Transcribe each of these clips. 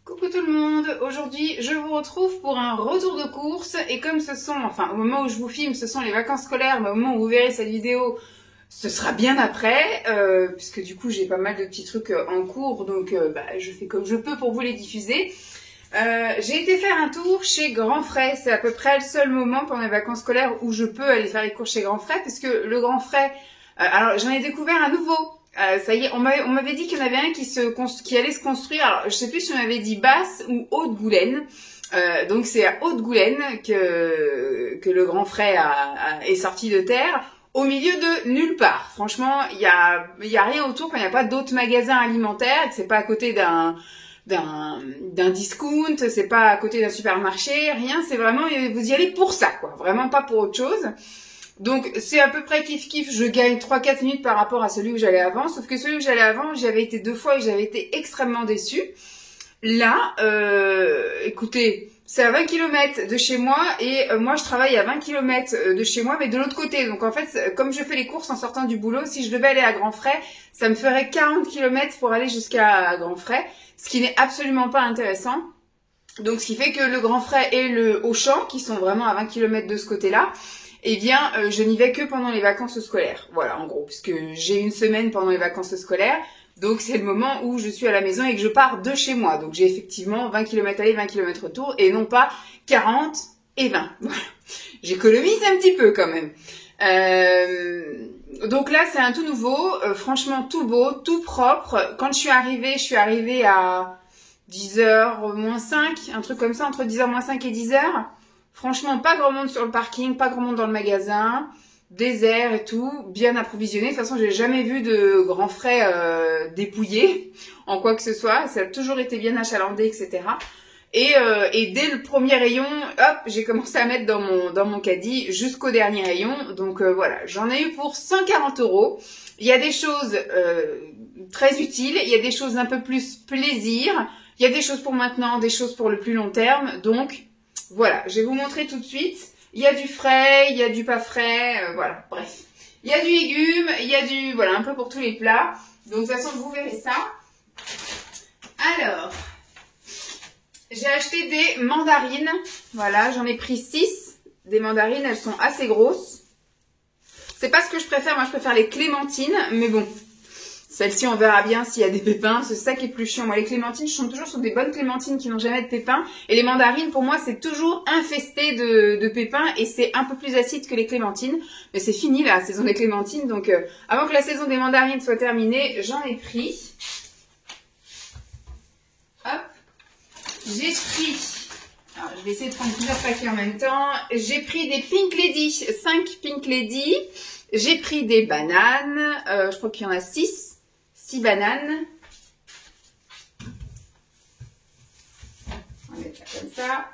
Coucou tout le monde, aujourd'hui je vous retrouve pour un retour de course et comme ce sont, enfin au moment où je vous filme ce sont les vacances scolaires, mais au moment où vous verrez cette vidéo ce sera bien après, puisque du coup j'ai pas mal de petits trucs en cours donc je fais comme je peux pour vous les diffuser. J'ai été faire un tour chez Grand Frais, c'est à peu près le seul moment pendant les vacances scolaires où je peux aller faire les courses chez Grand Frais, parce que le Grand Frais, alors j'en ai découvert un nouveau. Ça y est, on m'avait dit qu'il y en avait un qui allait se construire. Alors, je sais plus si on m'avait dit Basse ou Haute-Goulaine. Donc c'est à Haute-Goulaine que le Grand Frais est sorti de terre, au milieu de nulle part. Franchement, il y a rien autour. Il n'y a pas d'autres magasins alimentaires. C'est pas à côté d'un discount. C'est pas à côté d'un supermarché. Rien. C'est vraiment, vous y allez pour ça, quoi. Vraiment pas pour autre chose. Donc c'est à peu près kiff-kiff, je gagne 3-4 minutes par rapport à celui où j'allais avant, sauf que celui où j'allais avant, j'avais été 2 fois et j'avais été extrêmement déçue. Là, écoutez, c'est à 20 km de chez moi et moi je travaille à 20 km de chez moi mais de l'autre côté. Donc en fait, comme je fais les courses en sortant du boulot, si je devais aller à Grand Frais, ça me ferait 40 km pour aller jusqu'à Grand Frais, ce qui n'est absolument pas intéressant. Donc ce qui fait que le Grand Frais et le Auchan, qui sont vraiment à 20 km de ce côté-là, eh bien, je n'y vais que pendant les vacances scolaires. Voilà, en gros, puisque j'ai une semaine pendant les vacances scolaires. Donc, c'est le moment où je suis à la maison et que je pars de chez moi. Donc, j'ai effectivement 20 km aller, 20 km retour et non pas 40 et 20. Voilà. J'économise un petit peu quand même. Donc là, c'est un tout nouveau. Franchement, tout beau, tout propre. Quand je suis arrivée à 10h moins 5, un truc comme ça, entre 10h moins 5 et 10h. Franchement, pas grand monde sur le parking, pas grand monde dans le magasin, désert et tout, bien approvisionné. De toute façon, j'ai jamais vu de Grand Frais dépouillé en quoi que ce soit. Ça a toujours été bien achalandé, etc. Et dès le premier rayon, hop, j'ai commencé à mettre dans mon caddie jusqu'au dernier rayon. Donc voilà, j'en ai eu pour 140 €. Il y a des choses très utiles, il y a des choses un peu plus plaisir, il y a des choses pour maintenant, des choses pour le plus long terme. Donc voilà, je vais vous montrer tout de suite. Il y a du frais, il y a du pas frais, voilà, bref. Il y a du légume, il y a du, voilà, un peu pour tous les plats. Donc de toute façon, vous verrez ça. Alors, j'ai acheté des mandarines. Voilà, j'en ai pris 6. Des mandarines, elles sont assez grosses. C'est pas ce que je préfère, moi je préfère les clémentines, mais bon. Celle-ci, on verra bien s'il y a des pépins. C'est ça qui est plus chiant. Moi, les clémentines, je tombe toujours sur des bonnes clémentines qui n'ont jamais de pépins. Et les mandarines, pour moi, c'est toujours infesté de pépins. Et c'est un peu plus acide que les clémentines. Mais c'est fini, la saison des clémentines. Donc, avant que la saison des mandarines soit terminée, j'en ai pris. Hop. J'ai pris... Alors, je vais essayer de prendre plusieurs paquets en même temps. J'ai pris des Pink Lady. 5 Pink Lady. J'ai pris des bananes. Je crois qu'il y en a 6 bananes. On va mettre ça comme ça.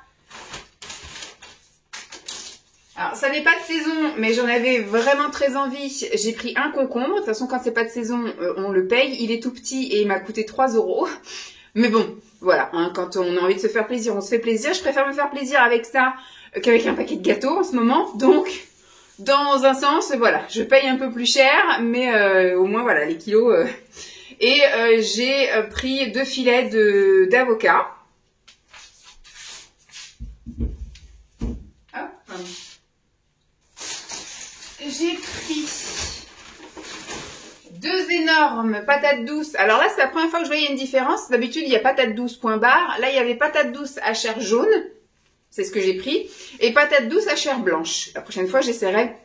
Alors, ça n'est pas de saison, mais j'en avais vraiment très envie. J'ai pris un concombre. De toute façon, quand c'est pas de saison, on le paye. Il est tout petit et il m'a coûté 3 €. Mais bon, voilà. Hein, quand on a envie de se faire plaisir, on se fait plaisir. Je préfère me faire plaisir avec ça qu'avec un paquet de gâteaux en ce moment. Donc, dans un sens, voilà, je paye un peu plus cher, mais au moins, voilà, les kilos... Et j'ai pris 2 filets d'avocat. Hop. J'ai pris 2 énormes patates douces. Alors là, c'est la première fois que je voyais une différence. D'habitude, il y a patates douces point barre. Là, il y avait patates douces à chair jaune. C'est ce que j'ai pris. Et patates douces à chair blanche. La prochaine fois, j'essaierai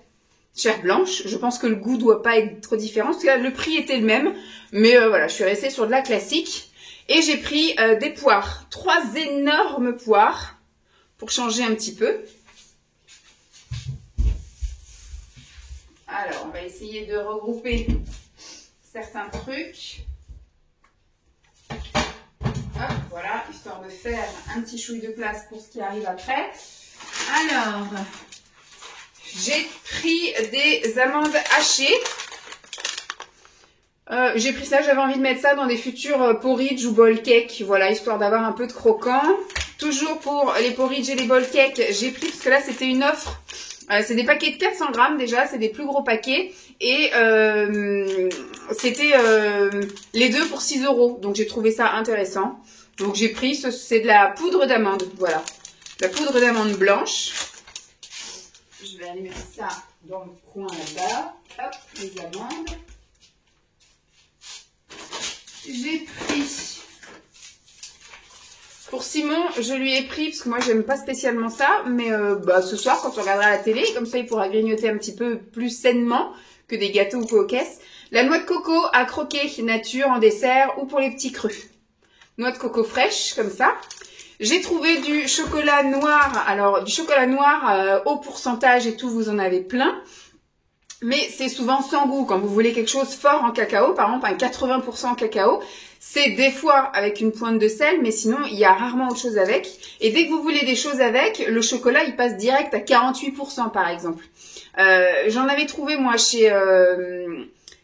chair blanche. Je pense que le goût doit pas être trop différent. Parce que là, le prix était le même. Mais voilà, je suis restée sur de la classique. Et j'ai pris des poires. 3 énormes poires. Pour changer un petit peu. Alors, on va essayer de regrouper certains trucs. Hop, voilà, histoire de faire un petit chouille de place pour ce qui arrive après. Alors, j'ai pris des amandes hachées. J'ai pris ça, j'avais envie de mettre ça dans des futurs porridge ou bowl cake, voilà, histoire d'avoir un peu de croquant. Toujours pour les porridge et les bowl cake, j'ai pris, parce que là c'était une offre, c'est des paquets de 400 grammes déjà, c'est des plus gros paquets, et c'était les deux pour 6 €, donc j'ai trouvé ça intéressant. Donc j'ai pris, c'est de la poudre d'amande, voilà. La poudre d'amande blanche. Je vais aller mettre ça dans le coin là-bas. Hop, les amandes. J'ai pris... Pour Simon, je lui ai pris, parce que moi j'aime pas spécialement ça, mais ce soir quand on regardera la télé, comme ça il pourra grignoter un petit peu plus sainement que des gâteaux ou coquesses. La noix de coco à croquer nature en dessert ou pour les petits crus. Noix de coco fraîche, comme ça. J'ai trouvé du chocolat noir, alors du chocolat noir au pourcentage et tout, vous en avez plein. Mais c'est souvent sans goût. Quand vous voulez quelque chose fort en cacao, par exemple un 80% en cacao, c'est des fois avec une pointe de sel, mais sinon il y a rarement autre chose avec. Et dès que vous voulez des choses avec, le chocolat il passe direct à 48% par exemple. J'en avais trouvé moi chez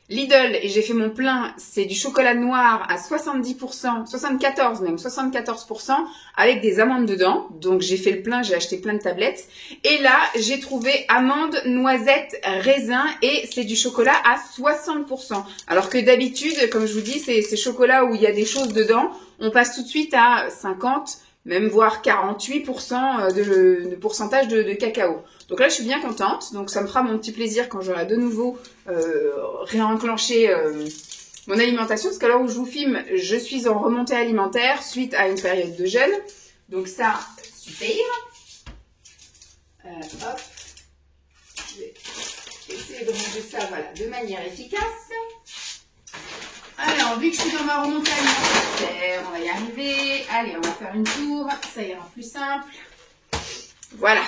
Lidl et j'ai fait mon plein, c'est du chocolat noir à 70%, 74 même, 74% avec des amandes dedans. Donc j'ai fait le plein, j'ai acheté plein de tablettes. Et là, j'ai trouvé amandes, noisettes, raisins et c'est du chocolat à 60%. Alors que d'habitude, comme je vous dis, ces chocolats où il y a des choses dedans, on passe tout de suite à 50, même voire 48% de pourcentage de cacao. Donc là, je suis bien contente. Donc ça me fera mon petit plaisir quand j'aurai de nouveau réenclenché mon alimentation. Parce qu'à l'heure où je vous filme, je suis en remontée alimentaire suite à une période de jeûne. Donc ça, super. Hop. Je vais essayer de ranger ça voilà, de manière efficace. Alors, vu que je suis dans ma remontée alimentaire, on va y arriver. Allez, on va faire une tour. Ça ira plus simple. Voilà.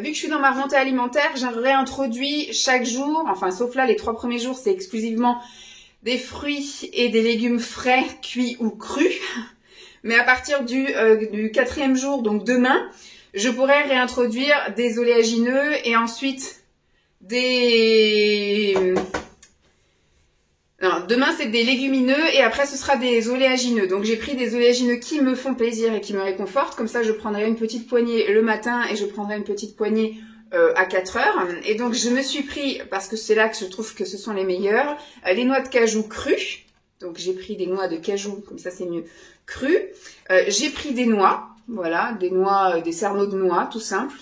Vu que je suis dans ma remontée alimentaire, j'ai réintroduit chaque jour, enfin sauf là les 3 premiers jours, c'est exclusivement des fruits et des légumes frais, cuits ou crus. Mais à partir du 4e jour, donc demain, je pourrais réintroduire des oléagineux et ensuite des... Non, demain c'est des légumineux et après ce sera des oléagineux. Donc j'ai pris des oléagineux qui me font plaisir et qui me réconfortent. Comme ça je prendrai une petite poignée le matin et je prendrai une petite poignée à 4 heures. Et donc je me suis pris, parce que c'est là que je trouve que ce sont les meilleurs, les noix de cajou crues. Donc j'ai pris des noix de cajou, comme ça c'est mieux, crues. J'ai pris des noix, voilà, des noix, des cerneaux de noix, tout simple.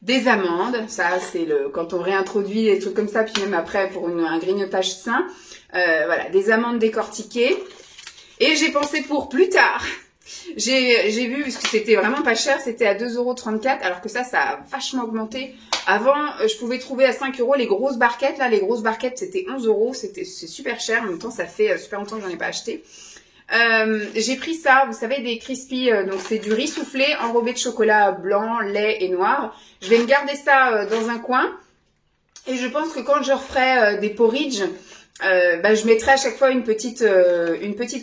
Des amandes, ça c'est le quand on réintroduit des trucs comme ça, puis même après pour un grignotage sain, voilà, des amandes décortiquées. Et j'ai pensé pour plus tard, j'ai vu, parce que c'était vraiment pas cher, c'était à 2,34 €, alors que ça a vachement augmenté. Avant, je pouvais trouver à 5 € les grosses barquettes, là les grosses barquettes c'était 11 €, c'est super cher, en même temps ça fait super longtemps que j'en ai pas acheté. J'ai pris ça, vous savez, des crispy, donc c'est du riz soufflé enrobé de chocolat blanc, lait et noir. Je vais me garder ça dans un coin et je pense que quand je referai des porridge, je mettrai à chaque fois une petite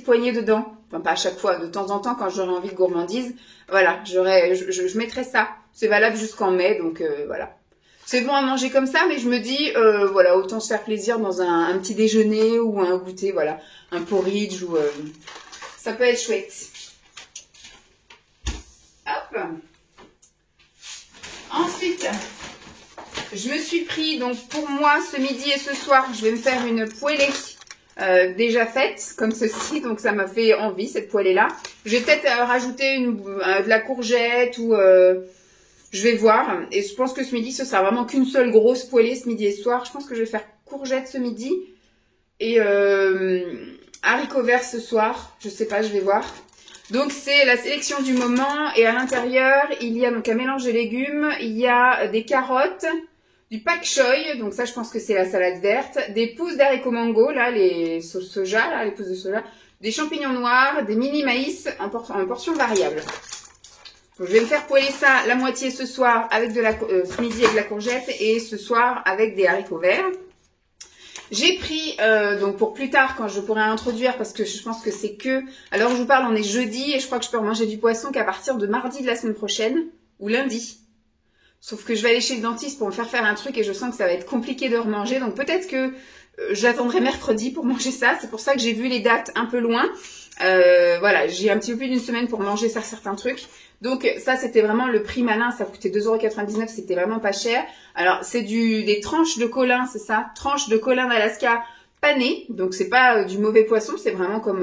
poignée dedans. Enfin pas à chaque fois, de temps en temps quand j'aurai envie de gourmandise. Voilà, je mettrai ça. C'est valable jusqu'en mai, donc voilà. C'est bon à manger comme ça, mais je me dis, voilà, autant se faire plaisir dans un petit déjeuner ou un goûter, voilà, un porridge ou ça peut être chouette. Hop. Ensuite, je me suis pris, donc pour moi, ce midi et ce soir, je vais me faire une poêlée déjà faite, comme ceci, donc ça m'a fait envie, cette poêlée-là. Je vais peut-être rajouter de la courgette ou... je vais voir, et je pense que ce midi, ce sera vraiment qu'une seule grosse poêlée ce midi et ce soir. Je pense que je vais faire courgette ce midi et haricots verts ce soir. Je sais pas, je vais voir. Donc c'est la sélection du moment et à l'intérieur, il y a donc un mélange de légumes. Il y a des carottes, du pak choy, donc ça je pense que c'est la salade verte, des pousses d'haricots mango, là les soja, là les pousses de soja, des champignons noirs, des mini maïs en portions variables. Donc, je vais me faire poêler ça la moitié ce soir avec ce midi avec de la courgette et ce soir avec des haricots verts. J'ai pris, donc pour plus tard quand je pourrai introduire, parce que je pense que c'est que, alors je vous parle, on est jeudi et je crois que je peux manger du poisson qu'à partir de mardi de la semaine prochaine ou lundi. Sauf que je vais aller chez le dentiste pour me faire un truc et je sens que ça va être compliqué de remanger. Donc peut-être que j'attendrai mercredi pour manger ça. C'est pour ça que j'ai vu les dates un peu loin. Voilà, j'ai un petit peu plus d'une semaine pour manger certains trucs. Donc ça c'était vraiment le prix malin, ça coûtait 2,99 €, c'était vraiment pas cher. Alors c'est des tranches de colin, c'est ça, tranches de colin d'Alaska pané. Donc c'est pas du mauvais poisson, c'est vraiment comme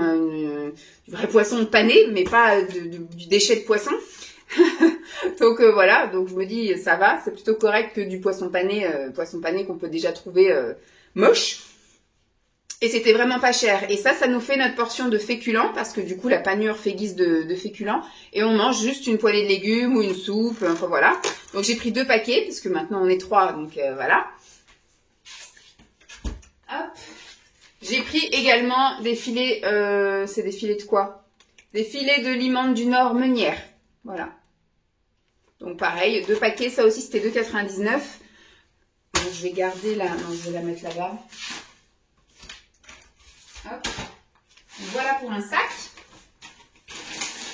du vrai poisson pané, mais pas du déchet de poisson. Donc voilà, donc je me dis ça va, c'est plutôt correct que du poisson pané qu'on peut déjà trouver moche. Et c'était vraiment pas cher. Et ça nous fait notre portion de féculents, parce que du coup la panure fait guise de féculents. Et on mange juste une poêlée de légumes ou une soupe, enfin voilà. Donc j'ai pris 2 paquets, puisque maintenant on est 3, donc voilà. Hop. J'ai pris également des filets, c'est des filets de quoi? Des filets de limande du Nord meunière. Voilà. Donc pareil, 2 paquets, ça aussi c'était 2,99. Donc, je vais garder là, non, je vais la mettre là-bas. Hop. Donc, voilà pour un sac.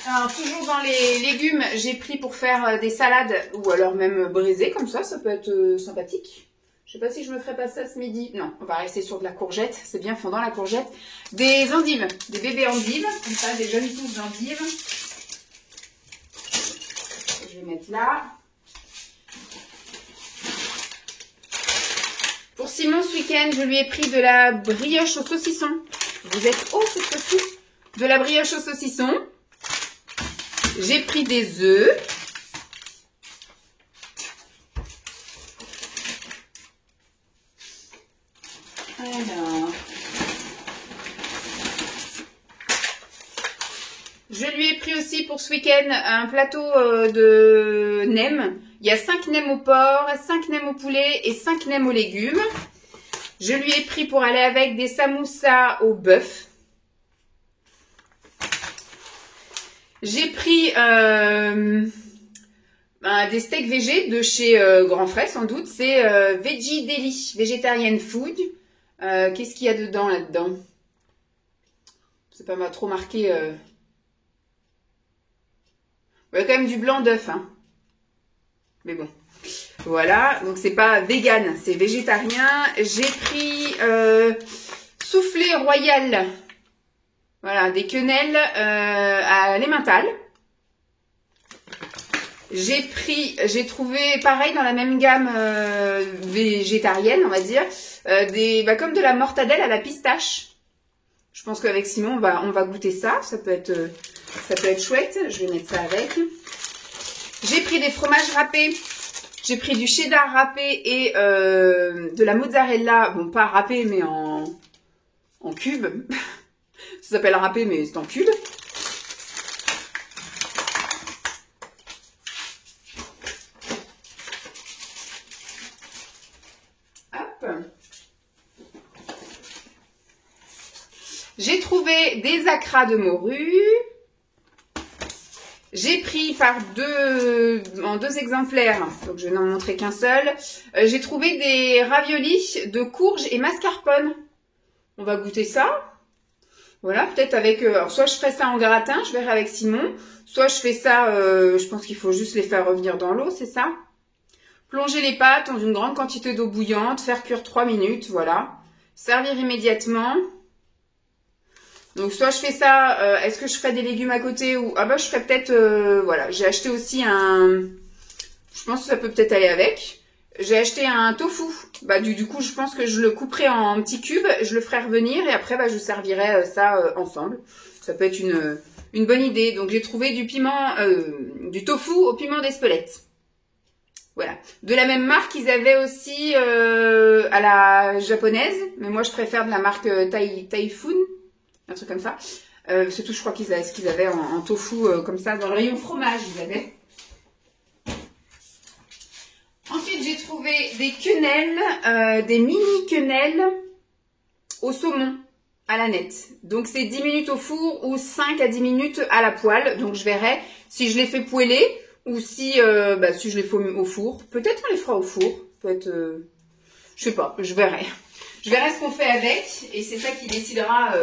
Alors toujours dans les légumes, j'ai pris pour faire des salades ou alors même braisées comme ça peut être sympathique. Je sais pas si je me ferai pas ça ce midi. Non, on va rester sur de la courgette, c'est bien fondant la courgette. Des endives, des bébés endives, comme ça, des jolies pousses d'endives. Je vais mettre là. Pour Simon ce week-end, je lui ai pris de la brioche au saucisson. Vous êtes haut cette fois-ci. De la brioche au saucisson. J'ai pris des œufs. Alors. Je lui ai pris aussi pour ce week-end un plateau de nems. Il y a 5 nems au porc, 5 nems au poulet et 5 nems aux légumes. Je lui ai pris pour aller avec des samoussas au bœuf. J'ai pris des steaks végés de chez Grand Frais sans doute. C'est Veggie Deli, Vegetarian Food. Qu'est-ce qu'il y a dedans là-dedans? C'est pas trop marqué. Il y a quand même du blanc d'œuf, hein. Mais bon. Voilà, donc c'est pas vegan, c'est végétarien. J'ai pris soufflé royal. Voilà, des quenelles à l'emmental. J'ai trouvé pareil dans la même gamme végétarienne, on va dire, comme de la mortadelle à la pistache. Je pense qu'avec Simon, on va goûter ça. Ça peut être chouette. Je vais mettre ça avec. J'ai pris des fromages râpés. J'ai pris du cheddar râpé et de la mozzarella. Bon, pas râpé, mais en cubes. Ça s'appelle râpé, mais c'est en cubes. Hop. J'ai trouvé des acras de morue. J'ai pris en deux exemplaires, donc je vais n'en montrer qu'un seul. J'ai trouvé des raviolis de courge et mascarpone. On va goûter ça. Voilà, peut-être avec... alors soit je ferai ça en gratin, je verrai avec Simon. Soit je fais ça, je pense qu'il faut juste les faire revenir dans l'eau, c'est ça. Plonger les pâtes dans une grande quantité d'eau bouillante, faire cuire 3 minutes, voilà. Servir immédiatement. Donc soit je fais ça, est-ce que je ferai des légumes à côté ou... Ah bah je ferai peut-être, voilà, j'ai acheté aussi je pense que ça peut peut-être aller avec. J'ai acheté un tofu. Bah du coup je pense que je le couperai en petits cubes, je le ferai revenir et après je servirai ça ensemble. Ça peut être une bonne idée. Donc j'ai trouvé du tofu au piment d'Espelette. Voilà. De la même marque, ils avaient aussi à la japonaise, mais moi je préfère de la marque Taifun. Un truc comme ça. C'est tout, je crois qu'ils avaient en tofu comme ça, dans le rayon fromage, ils avaient. Ensuite, j'ai trouvé des quenelles, des mini quenelles au saumon à la nette. Donc, c'est 10 minutes au four ou 5 à 10 minutes à la poêle. Donc, je verrai si je les fais poêler ou si je les fais au four. Peut-être on les fera au four. Peut-être, je sais pas, je verrai. Je verrai ce qu'on fait avec et c'est ça qui décidera...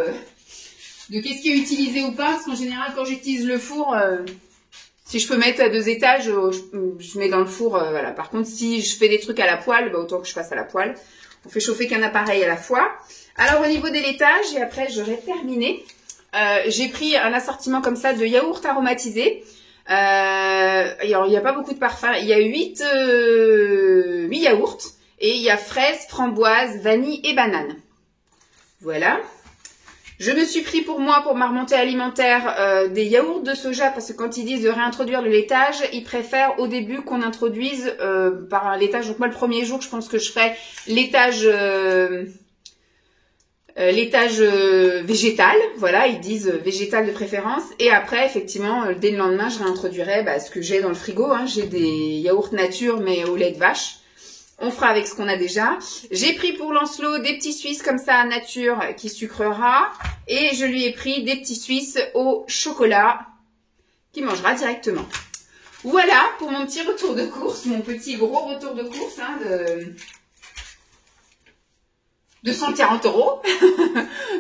de qu'est-ce qui est utilisé ou pas, parce qu'en général quand j'utilise le four, si je peux mettre à 2 étages, je mets dans le four, voilà. Par contre si je fais des trucs à la poêle, autant que je fasse à la poêle. On fait chauffer qu'un appareil à la fois. Alors au niveau des laitages, et après j'aurai terminé, j'ai pris un assortiment comme ça de yaourts aromatisés. Alors il n'y a pas beaucoup de parfums, il y a 8 yaourts, et il y a fraises, framboises, vanille et banane. Voilà. Je me suis pris pour moi, pour ma remontée alimentaire, des yaourts de soja parce que quand ils disent de réintroduire le laitage, ils préfèrent au début qu'on introduise par un laitage. Donc moi, le premier jour, je pense que je ferai laitage végétal. Voilà, ils disent végétal de préférence. Et après, effectivement, dès le lendemain, je réintroduirai ce que j'ai dans le frigo. Hein. J'ai des yaourts nature, mais au lait de vache. On fera avec ce qu'on a déjà. J'ai pris pour Lancelot des petits Suisses comme ça nature qui sucrera. Et je lui ai pris des petits Suisses au chocolat qui mangera directement. Voilà pour mon petit retour de course, mon petit gros retour de course hein, de 140 €.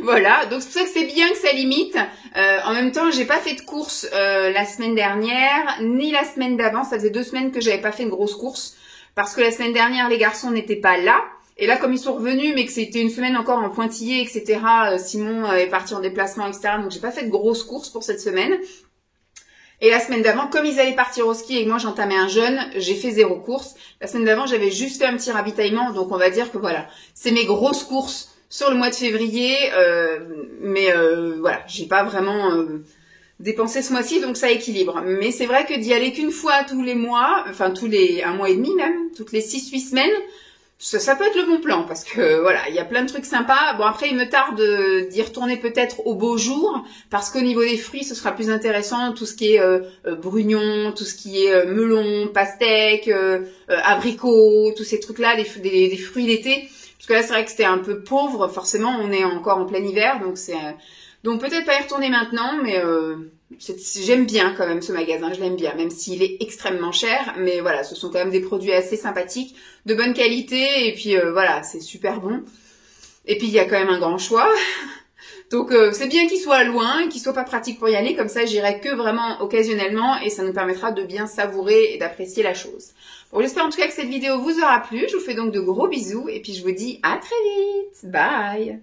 Voilà, donc c'est pour ça que c'est bien que ça limite. En même temps, j'ai pas fait de course la semaine dernière, ni la semaine d'avant. Ça faisait 2 semaines que j'avais pas fait une grosse course. Parce que la semaine dernière, les garçons n'étaient pas là. Et là, comme ils sont revenus, mais que c'était une semaine encore en pointillé, etc., Simon est parti en déplacement, etc. Donc, j'ai pas fait de grosses courses pour cette semaine. Et la semaine d'avant, comme ils allaient partir au ski et que moi, j'entamais un jeûne, j'ai fait 0 course. La semaine d'avant, j'avais juste fait un petit ravitaillement. Donc, on va dire que voilà, c'est mes grosses courses sur le mois de février. Voilà, j'ai pas vraiment... dépenser ce mois-ci, donc ça équilibre. Mais c'est vrai que d'y aller qu'une fois tous les mois, enfin tous les 1 mois et demi même, toutes les 6-8 semaines, ça peut être le bon plan parce que voilà, il y a plein de trucs sympas. Bon après il me tarde d'y retourner peut-être au beau jour parce qu'au niveau des fruits ce sera plus intéressant, tout ce qui est brugnon, tout ce qui est melon, pastèque, abricot, tous ces trucs-là, des fruits d'été. Parce que là c'est vrai que c'était un peu pauvre, forcément on est encore en plein hiver, donc c'est... Donc peut-être pas y retourner maintenant, mais j'aime bien quand même ce magasin, je l'aime bien, même s'il est extrêmement cher. Mais voilà, ce sont quand même des produits assez sympathiques, de bonne qualité, et puis voilà, c'est super bon. Et puis il y a quand même un grand choix. Donc c'est bien qu'il soit loin, qu'il soit pas pratique pour y aller, comme ça j'irai que vraiment occasionnellement, et ça nous permettra de bien savourer et d'apprécier la chose. Bon, j'espère en tout cas que cette vidéo vous aura plu, je vous fais donc de gros bisous, et puis je vous dis à très vite, bye.